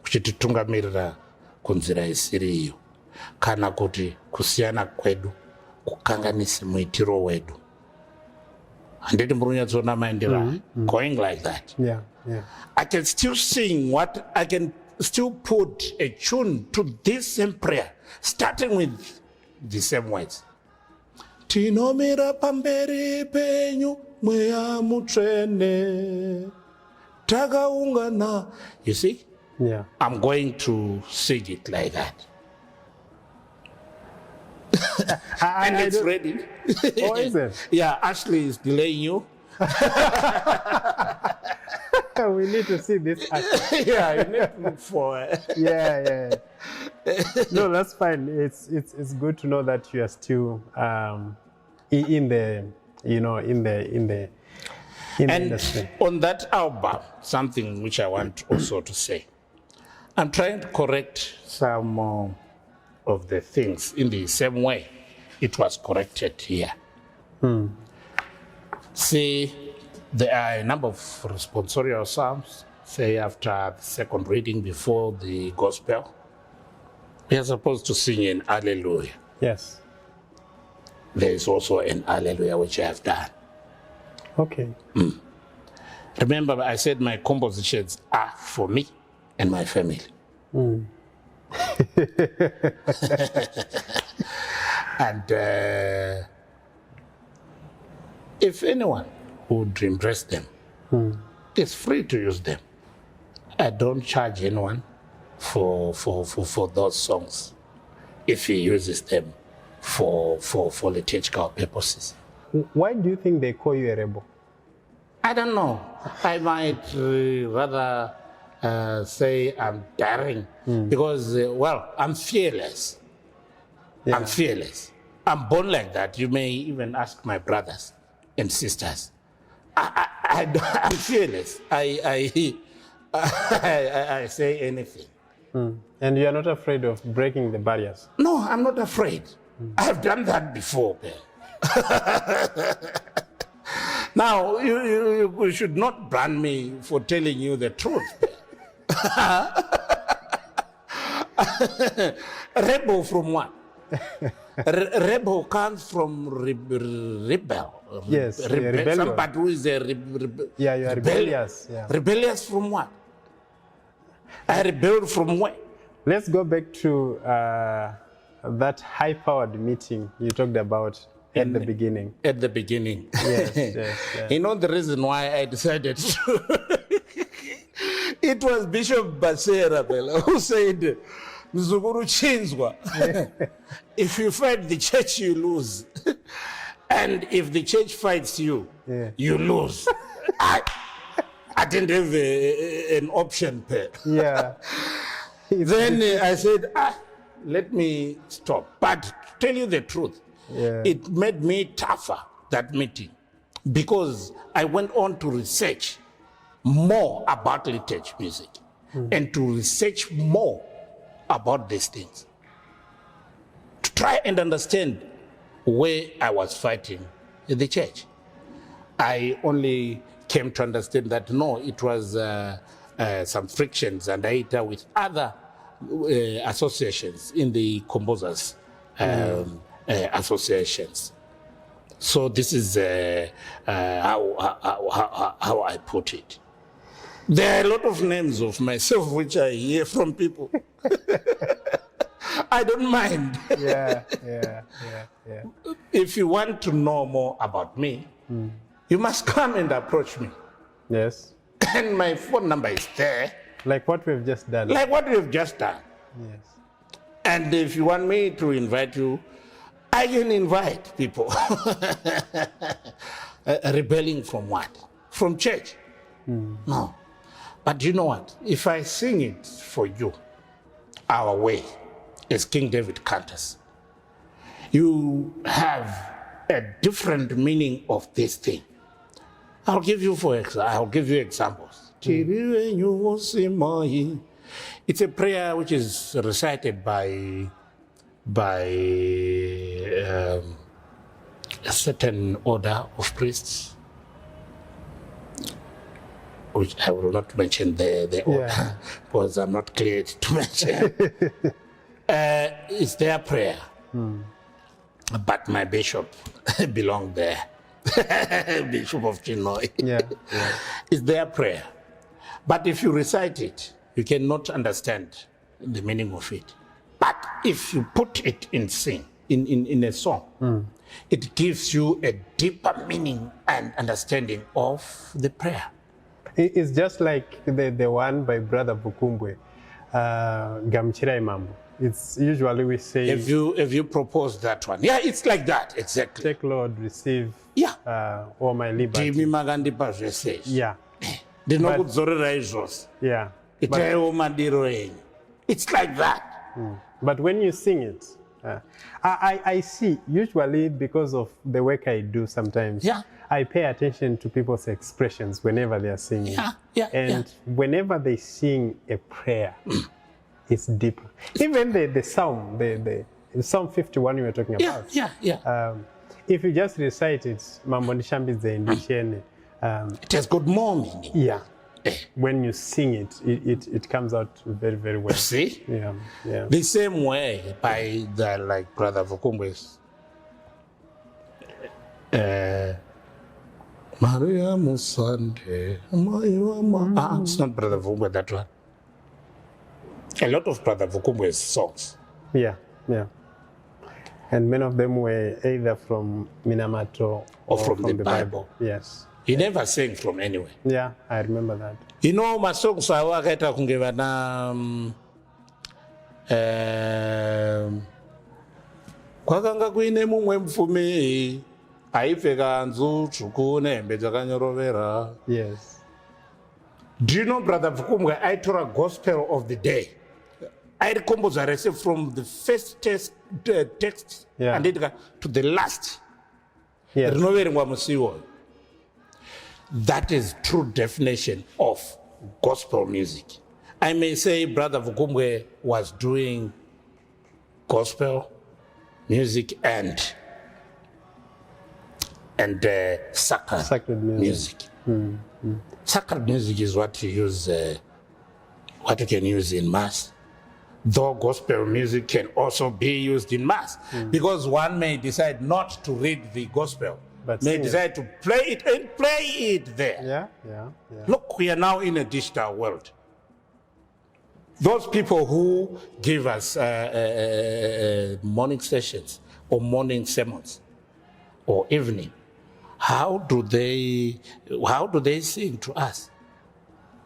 kuchititungamirira kunzira isiri iyo. Kana kuti kusiyana kwedu kukanganise muitiro wedu. Handiti murunyatsona maendera. Going like that. Yeah. I can still sing what I can still put a tune to this same prayer, starting with the same words. Tinomira pamberi penyu Mweyamutsvene takaungana. You see? Yeah. I'm going to sing it like that. And it's ready. Oh, is it? Yeah, Ashley is delaying you. We need to see this. Yeah, you need to look for. Yeah. No, that's fine. It's good to know that you are still in the industry. On that album, something which I want also to say, I'm trying to correct some of the things in the same way it was corrected here. See, there are a number of responsorial psalms, say after the second reading before the gospel. We are supposed to sing an Alleluia. Yes. There is also an Alleluia which I have done. Okay. Remember, I said my compositions are for me and my family. And if anyone would embrace them, it's free to use them. I don't charge anyone for those songs if he uses them for liturgical purposes. Why do you think they call you a rebel? I don't know. I might rather say I'm daring because, I'm fearless. Yeah. I'm fearless. I'm born like that. You may even ask my brothers and sisters. I'm fearless. I say anything. And you are not afraid of breaking the barriers? No, I'm not afraid. I have done that before, Ben. Now, you should not ban me for telling you the truth. Rebel from what? Rebel comes from rebel. Yes, rebellion. Somebody who is a you are rebellious. Yeah. Rebellious from what? I rebelled from where? Let's go back to that high-powered meeting you talked about at the beginning. At the beginning. Yes. You know the reason why I decided to? It was Bishop Basera who said, Mzukuru chinzwa. If you fight the church, you lose. And if the church fights you, you lose. I didn't have an option pair. Yeah. Then I said, let me stop. But to tell you the truth, it made me tougher, that meeting, because I went on to research more about liturgy music and to research more about these things, to try and understand where I was fighting the church. I only came to understand that no, it was some frictions and data with other associations in the composers associations. So this is how I put it. There are a lot of names of myself which I hear from people. I don't mind. Yeah. If you want to know more about me, you must come and approach me. Yes. And my phone number is there. Like what we've just done. Like what we've just done. Yes. And if you want me to invite you, I can invite people. Rebelling from what? From church? No. But you know what? If I sing it for you, our way, as King David Cantors, you have a different meaning of this thing. I'll give you examples. It's a prayer which is recited by a certain order of priests, which I will not mention the order because I'm not clear to mention. It's their prayer. But my bishop belonged there. Bishop of Chinoy. It's their prayer. But if you recite it, you cannot understand the meaning of it. But if you put it in a song, it gives you a deeper meaning and understanding of the prayer. It's just like the one by Brother Vukumbwe, Gamchira Imambo. It's usually we say... If you propose that one. Yeah, it's like that, exactly. Take, Lord, receive all my liberty. Yeah. Yeah. It's like that. But when you sing it, I see, usually because of the work I do sometimes, I pay attention to people's expressions whenever they are singing. And whenever they sing a prayer, it's deeper. Even the psalm, the Psalm 51 you were talking about. If you just recite it, it has got more meaning. Yeah. When you sing it, it comes out very, very well. See? Yeah. The same way by like Brother Vukumbwe's Maria Musande. It's not Brother Vukumbwe, that one. A lot of Brother Vukumbwe's songs. Yeah. And many of them were either from Minamato or from the Bible. Yes. He never sang from anywhere. Yeah, I remember that. You know, my songs are wakaita kungeva na kwakanga kuine mumwe mupfumi aipfeka hanzu tsvuku nehembe dzakanyorovera. Yes. Do you know, Brother Vukumbwe, I told a gospel of the day. I recomposed received from the first text and it to the last. Yes. That is true definition of gospel music. I may say Brother Vukumbwe was doing gospel music and sacred music. Sacred music is what you use, what you can use in mass. Though gospel music can also be used in mass, because one may decide not to read the gospel, but may decide to play it and play it there. Yeah. Look, we are now in a digital world. Those people who give us morning sessions or morning sermons or evening, how do they sing to us?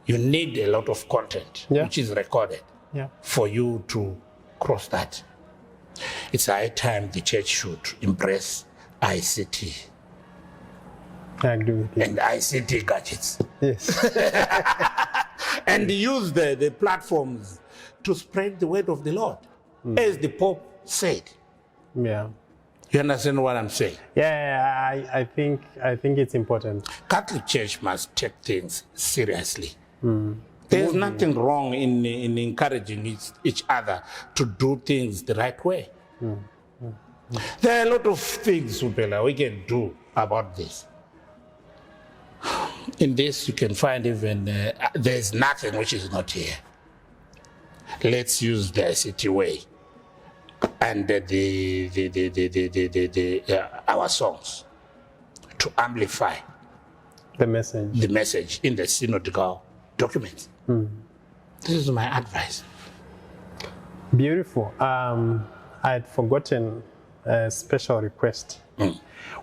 You need a lot of content which is recorded for you to cross that. It's high time the church should embrace ICT I agree with you. and ICT gadgets Yes. and use the platforms to spread the word of the Lord, as the Pope said. Yeah. You understand what I'm saying? Yeah, I think it's important. Catholic Church must take things seriously. There's nothing wrong in encouraging each other to do things the right way. There are a lot of things, Upela, we can do about this. In this, you can find even there's nothing which is not here. Let's use the ICT way and our songs to amplify The message. the message in the synodical documents. This is my advice. Beautiful. I had forgotten a special request.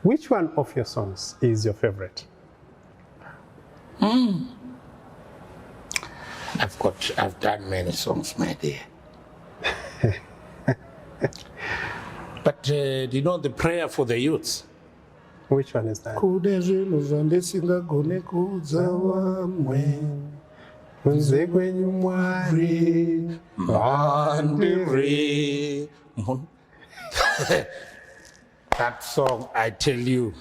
Which one of your songs is your favorite? I've done many songs, my dear. But do you know the prayer for the youths? Which one is that? Kunze kwenyu Mwari, That song, I tell you,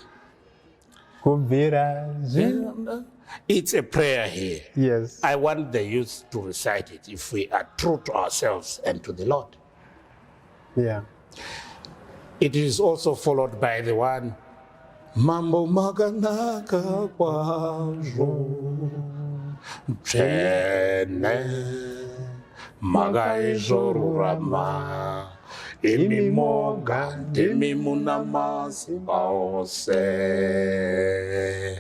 kubvira it's a prayer here. Yes. I want the youth to recite it if we are true to ourselves and to the Lord. Yeah. It is also followed by the one, Mambo maganaka kwazo, Chene magaizorurama, Imi moga, Demi munamas, Baose.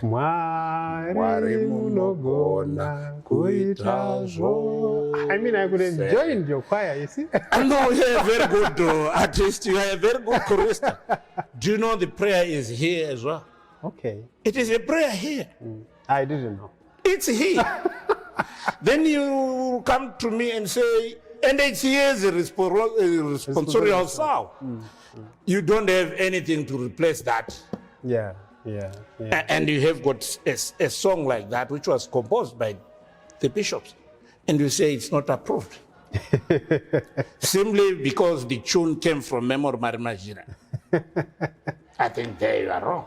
Mwari munogona kuitazvo. I mean, I could have joined your choir, you see? No, you're a very good artist. You are a very good chorister. Do you know the prayer is here as well? Okay. It is a prayer here. I didn't know. It's here. Then you come to me and say, and it's here as a responsorial sound. You don't have anything to replace that. Yeah. And you have got a song like that, which was composed by the bishops. And you say it's not approved. Simply because the tune came from Marimazhira. I think there you are wrong.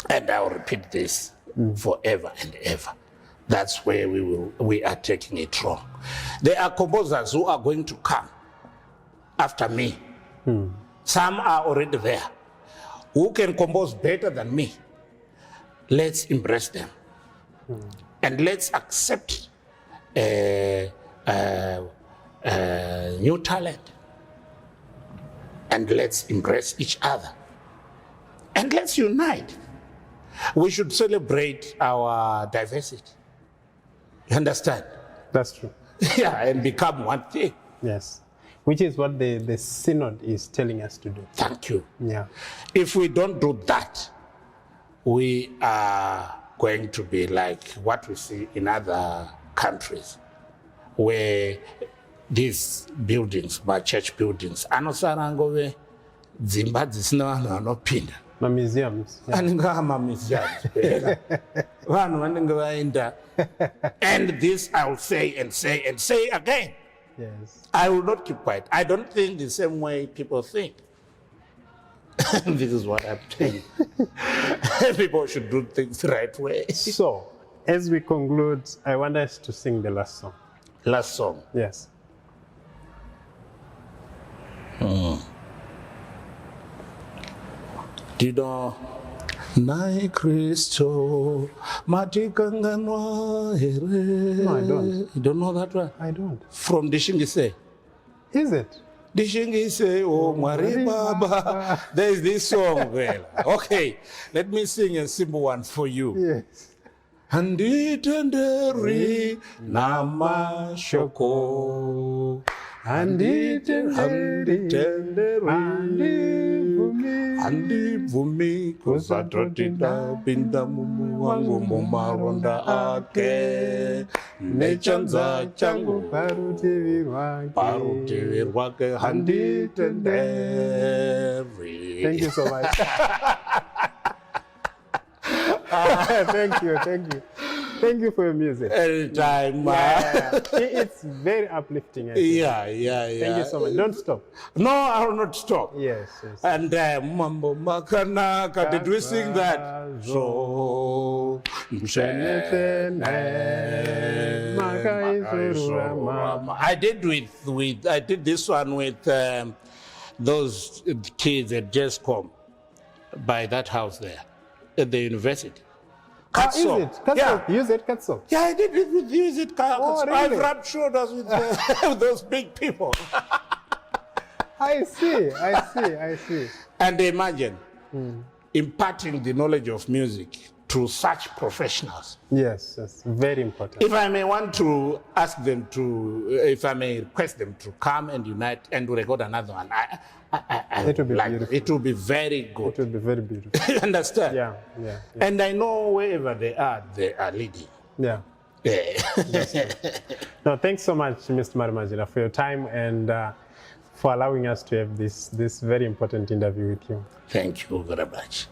And I'll repeat this forever and ever. That's where we are taking it wrong. There are composers who are going to come after me. Some are already there, who can compose better than me. Let's embrace them. And let's accept new talent. And let's embrace each other. And let's unite. We should celebrate our diversity. You understand? That's true. Yeah, and become one thing. Yes. Which is what the synod is telling us to do. Thank you. Yeah. If we don't do that, we are going to be like what we see in other countries, where these buildings, my church buildings, anosarangove dzimba dzisina vanhu vanopinda. My museums. Yeah. Anenge museums. Vanhu vanenge vaenda. And this I will say and say and say again. Yes. I will not keep quiet. I don't think the same way people think. This is what I'm saying. People should do things the right way. So, as we conclude, I want us to sing the last song. Last song. Yes. Do you know? Nai Christo, Matikanganwa here. No, I don't. You don't know that one? I don't. From Dishingise. Is it? Dishingise, oh Mari Baba. There is this song. Well, okay, let me sing a simple one for you. Yes. Anditenderi namashoko. Anditenderi handibvumi kusatoti ndapinda mumu wangu mumaronda ake nechanza changu parutivi rwake handitenderi. Thank you so much. Thank you for your music. Anytime. It's very uplifting. I think. Yeah. Thank you so much. Don't stop. No, I will not stop. Yes. And mambo makanaka, did we sing that? So I did I did this one with those kids at just come by that house there at the university. Is it? Use it, Katso. Yeah, I did it with Use It. Really? I've rubbed shoulders with those big people. I see. And imagine imparting the knowledge of music to such professionals. Yes, very important. If I may want to ask them if I may request them to come and unite and record another one, it would be beautiful. It will be very good. It would be very beautiful. You understand? Yeah. And I know wherever they are leading. Yeah. No, thanks so much, Mr. Marimazhira, for your time and for allowing us to have this very important interview with you. Thank you very much.